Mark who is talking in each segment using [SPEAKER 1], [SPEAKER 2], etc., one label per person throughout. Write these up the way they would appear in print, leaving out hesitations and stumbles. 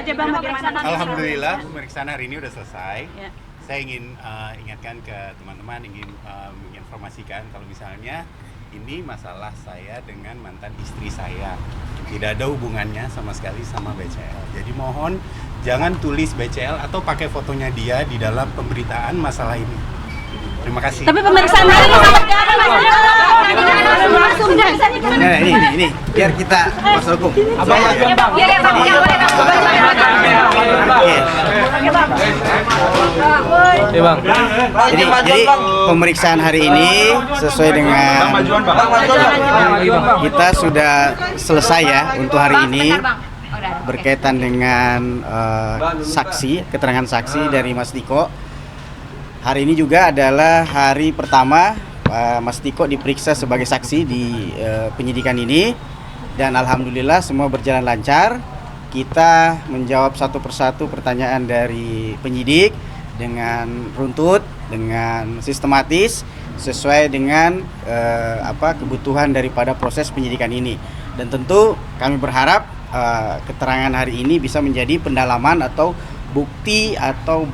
[SPEAKER 1] aja Bang, bagaimana?
[SPEAKER 2] Alhamdulillah pemeriksaan hari ini udah selesai.
[SPEAKER 1] Ya.
[SPEAKER 2] Saya ingin ingatkan ke teman-teman, ingin menginformasikan kalau misalnya ini masalah saya dengan mantan istri saya. Tidak ada hubungannya sama sekali sama BCL. Jadi mohon jangan tulis BCL atau pakai fotonya dia di dalam pemberitaan masalah ini. Terima kasih.
[SPEAKER 1] Tapi pemeriksaan hari
[SPEAKER 3] ini biar kita masuk hukum.
[SPEAKER 4] Abang ya Bang. Iya Bang.
[SPEAKER 3] Jadi pemeriksaan hari ini sesuai dengan kita sudah selesai ya untuk hari ini berkaitan dengan saksi, keterangan saksi dari Mas Tiko. Hari ini juga adalah hari pertama Mas Tiko diperiksa sebagai saksi di penyidikan ini dan alhamdulillah semua berjalan lancar. Kita menjawab satu persatu pertanyaan dari penyidik dengan runtut, dengan sistematis sesuai dengan kebutuhan daripada proses penyidikan ini. Dan tentu kami berharap keterangan hari ini bisa menjadi pendalaman atau bukti atau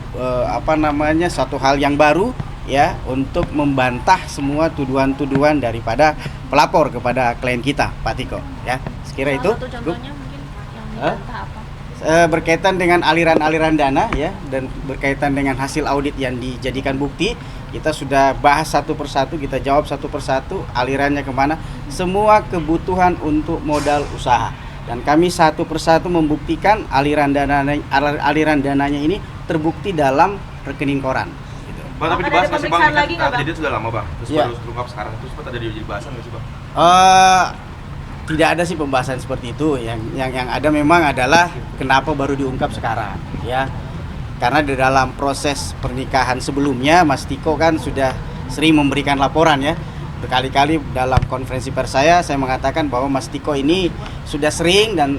[SPEAKER 3] satu hal yang baru ya untuk membantah semua tuduhan-tuduhan daripada pelapor kepada klien kita, Pak Tiko ya. Sekira itu.
[SPEAKER 1] Satu contohnya mungkin yang dibantah apa?
[SPEAKER 3] Berkaitan dengan aliran-aliran dana ya dan berkaitan dengan hasil audit yang dijadikan bukti, kita sudah bahas satu persatu, kita jawab satu persatu alirannya kemana, semua kebutuhan untuk modal usaha. Dan kami satu persatu membuktikan aliran dananya ini terbukti dalam rekening koran. Gitu.
[SPEAKER 5] Bang, tapi dibahas nggak sih Bang?
[SPEAKER 1] Lagi nggak, Bang?
[SPEAKER 5] Kejadian sudah lama Bang. Terus
[SPEAKER 3] Ya.
[SPEAKER 5] baru terungkap sekarang. Terus ada jadi bahasan nggak sih Bang?
[SPEAKER 3] Tidak ada sih pembahasan seperti itu. Yang ada memang adalah kenapa baru diungkap sekarang, ya. Karena di dalam proses pernikahan sebelumnya, Mas Tiko kan sudah sering memberikan laporan ya. Berkali-kali dalam konferensi pers saya mengatakan bahwa Mas Tiko ini sudah sering dan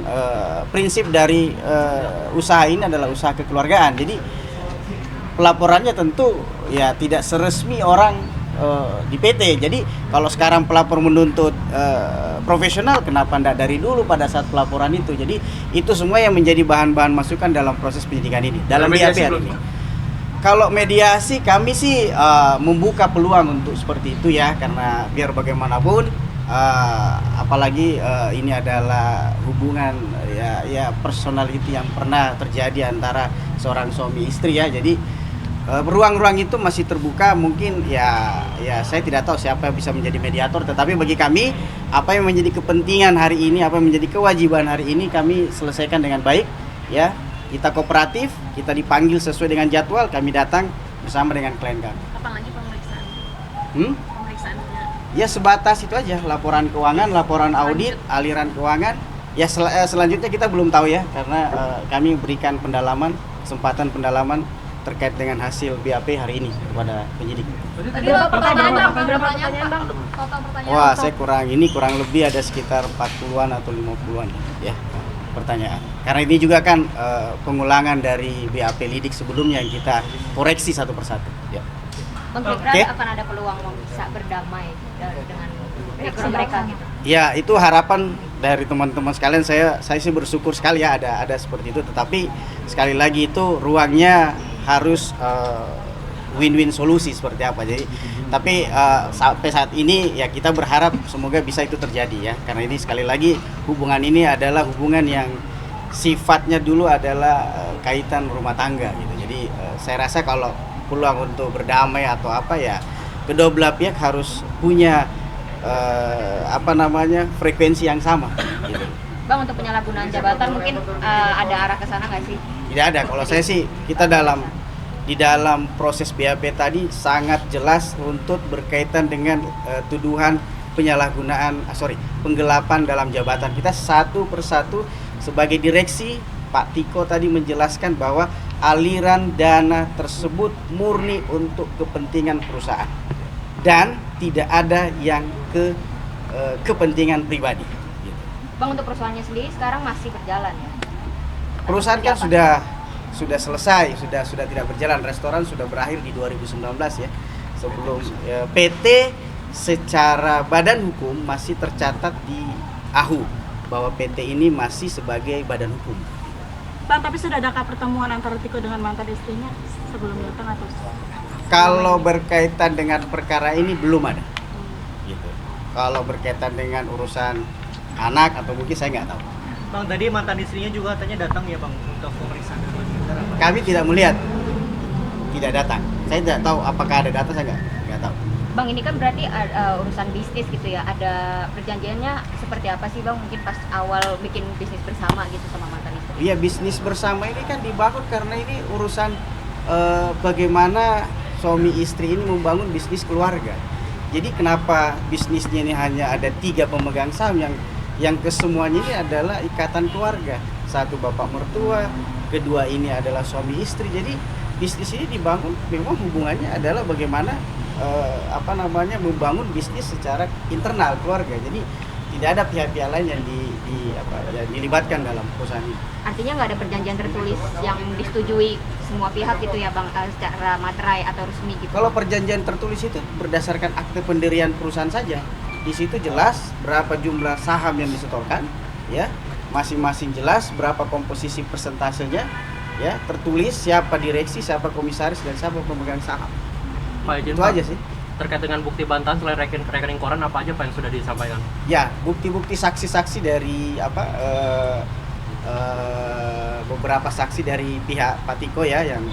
[SPEAKER 3] prinsip dari usaha ini adalah usaha kekeluargaan. Jadi pelaporannya tentu ya tidak seresmi orang di PT. Jadi kalau sekarang pelapor menuntut profesional, kenapa tidak dari dulu pada saat pelaporan itu? Jadi itu semua yang menjadi bahan-bahan masukan dalam proses penyidikan ini. Dalam BAP hari ini. Kalau mediasi kami sih membuka peluang untuk seperti itu ya, karena biar bagaimanapun apalagi ini adalah hubungan ya personality yang pernah terjadi antara seorang suami istri ya. Jadi ruang-ruang itu masih terbuka. Mungkin ya saya tidak tahu siapa yang bisa menjadi mediator, tetapi bagi kami apa yang menjadi kepentingan hari ini, apa yang menjadi kewajiban hari ini kami selesaikan dengan baik ya. Kita kooperatif, kita dipanggil sesuai dengan jadwal, kami datang bersama dengan klien kami.
[SPEAKER 1] Kapan lagi pemeriksaan? Pemeriksaannya?
[SPEAKER 3] Ya sebatas itu aja, laporan keuangan, laporan audit, aliran keuangan. Ya selanjutnya kita belum tahu ya, karena kami berikan kesempatan pendalaman terkait dengan hasil BAP hari ini kepada penyidik.
[SPEAKER 1] Berapa pertanyaan Bang? Total pertanyaan.
[SPEAKER 3] Wah, saya kurang lebih ada sekitar 40-an atau 50-an ya pertanyaan. Karena ini juga kan pengulangan dari BAP lidik sebelumnya yang kita koreksi satu persatu. Ya.
[SPEAKER 6] Bang, kira-kira akan ada peluang bisa berdamai dengan background mereka gitu?
[SPEAKER 3] Ya, itu harapan dari teman-teman sekalian. Saya sih bersyukur sekali ya ada seperti itu. Tetapi sekali lagi itu ruangnya harus win-win solusi seperti apa. Jadi tapi sampai saat ini ya kita berharap semoga bisa itu terjadi ya, karena ini sekali lagi hubungan ini adalah hubungan yang sifatnya dulu adalah kaitan rumah tangga gitu. Jadi saya rasa kalau peluang untuk berdamai atau apa ya, kedua belah pihak harus punya frekuensi yang sama gitu.
[SPEAKER 6] Bang, untuk penyalahgunaan jabatan mungkin ada arah ke sana nggak sih?
[SPEAKER 3] Tidak ada. Kalau saya sih kita di dalam proses BAP tadi sangat jelas runtut berkaitan dengan tuduhan penggelapan dalam jabatan. Kita satu persatu sebagai direksi, Pak Tiko tadi menjelaskan bahwa aliran dana tersebut murni untuk kepentingan perusahaan dan tidak ada yang kepentingan pribadi.
[SPEAKER 6] Bang, untuk perusahaannya sendiri sekarang masih berjalan ya?
[SPEAKER 3] Perusahaan kan sudah selesai, sudah tidak berjalan. Restoran sudah berakhir di 2019 ya. Sebelum PT secara badan hukum masih tercatat di AHU bahwa PT ini masih sebagai badan hukum.
[SPEAKER 7] Bang, tapi sudah adakah pertemuan antara Tiko dengan mantan istrinya sebelum datang atau?
[SPEAKER 3] Kalau berkaitan dengan perkara ini belum ada. Gitu. Kalau berkaitan dengan urusan anak atau mungkin saya nggak tahu.
[SPEAKER 4] Bang, tadi mantan istrinya juga katanya datang ya Bang untuk pemeriksaan.
[SPEAKER 3] Kami tidak melihat, tidak datang. Saya tidak tahu apakah ada data, saya nggak tahu.
[SPEAKER 6] Bang, ini kan berarti urusan bisnis gitu ya. Ada perjanjiannya seperti apa sih Bang? Mungkin pas awal bikin bisnis bersama gitu sama mantan istri.
[SPEAKER 3] Iya, bisnis bersama ini kan dibangun karena ini urusan bagaimana suami istri ini membangun bisnis keluarga. Jadi kenapa bisnisnya ini hanya ada 3 pemegang saham yang kesemuanya ini adalah ikatan keluarga. Satu bapak mertua, kedua ini adalah suami istri. Jadi bisnis ini dibangun memang hubungannya adalah bagaimana membangun bisnis secara internal keluarga. Jadi tidak ada pihak-pihak lain yang dilibatkan dalam perusahaan ini.
[SPEAKER 6] Artinya nggak ada perjanjian tertulis yang disetujui semua pihak gitu ya Bang, secara materai atau resmi gitu.
[SPEAKER 3] Kalau perjanjian tertulis itu berdasarkan akte pendirian perusahaan saja. Di situ jelas berapa jumlah saham yang disetorkan, ya. Masing-masing jelas berapa komposisi persentasenya, ya. Tertulis siapa direksi, siapa komisaris dan siapa pemegang saham.
[SPEAKER 4] Pak Ijen,
[SPEAKER 3] Itu aja sih.
[SPEAKER 4] terkait dengan bukti bantahan selain rekening koran apa aja Pak yang sudah disampaikan?
[SPEAKER 3] Ya, bukti-bukti saksi-saksi dari beberapa saksi dari pihak Pak Tiko ya yang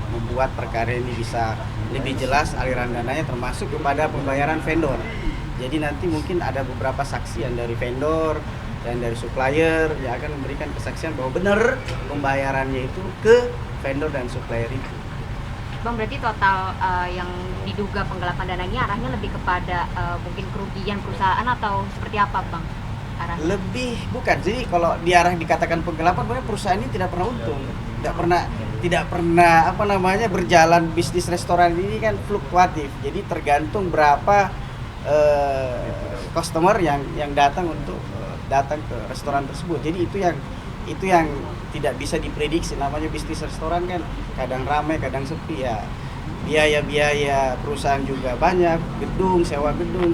[SPEAKER 3] membuat perkara ini bisa lebih jelas aliran dananya termasuk kepada pembayaran vendor. Jadi nanti mungkin ada beberapa saksi yang dari vendor dan dari supplier yang akan memberikan kesaksian bahwa benar pembayarannya itu ke vendor dan supplier itu.
[SPEAKER 6] Bang, berarti total yang diduga penggelapan dana ini arahnya lebih kepada mungkin kerugian perusahaan atau seperti apa Bang? Arahnya?
[SPEAKER 3] Lebih bukan. Jadi kalau di arah dikatakan penggelapan, sebenarnya perusahaan ini tidak pernah untung, tidak pernah berjalan. Bisnis restoran ini kan fluktuatif. Jadi tergantung berapa customer yang datang untuk datang ke restoran tersebut. Jadi itu yang tidak bisa diprediksi. Namanya bisnis restoran kan kadang ramai, kadang sepi ya. Biaya perusahaan juga banyak, sewa gedung,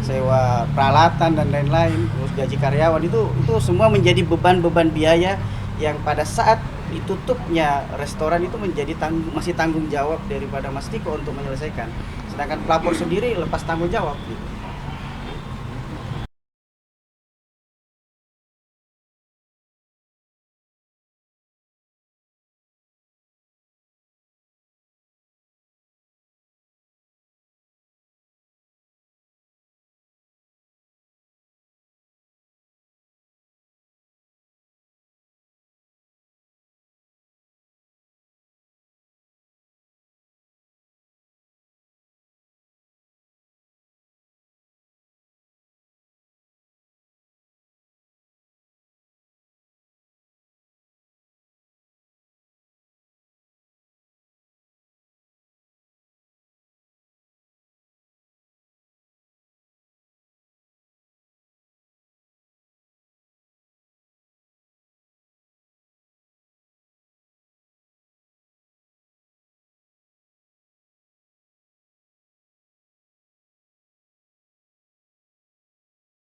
[SPEAKER 3] sewa peralatan dan lain-lain, terus gaji karyawan itu semua menjadi beban biaya yang pada saat ditutupnya restoran itu menjadi masih tanggung jawab daripada Mas Tiko untuk menyelesaikan. Sedangkan pelapor sendiri lepas tanggung jawab gitu.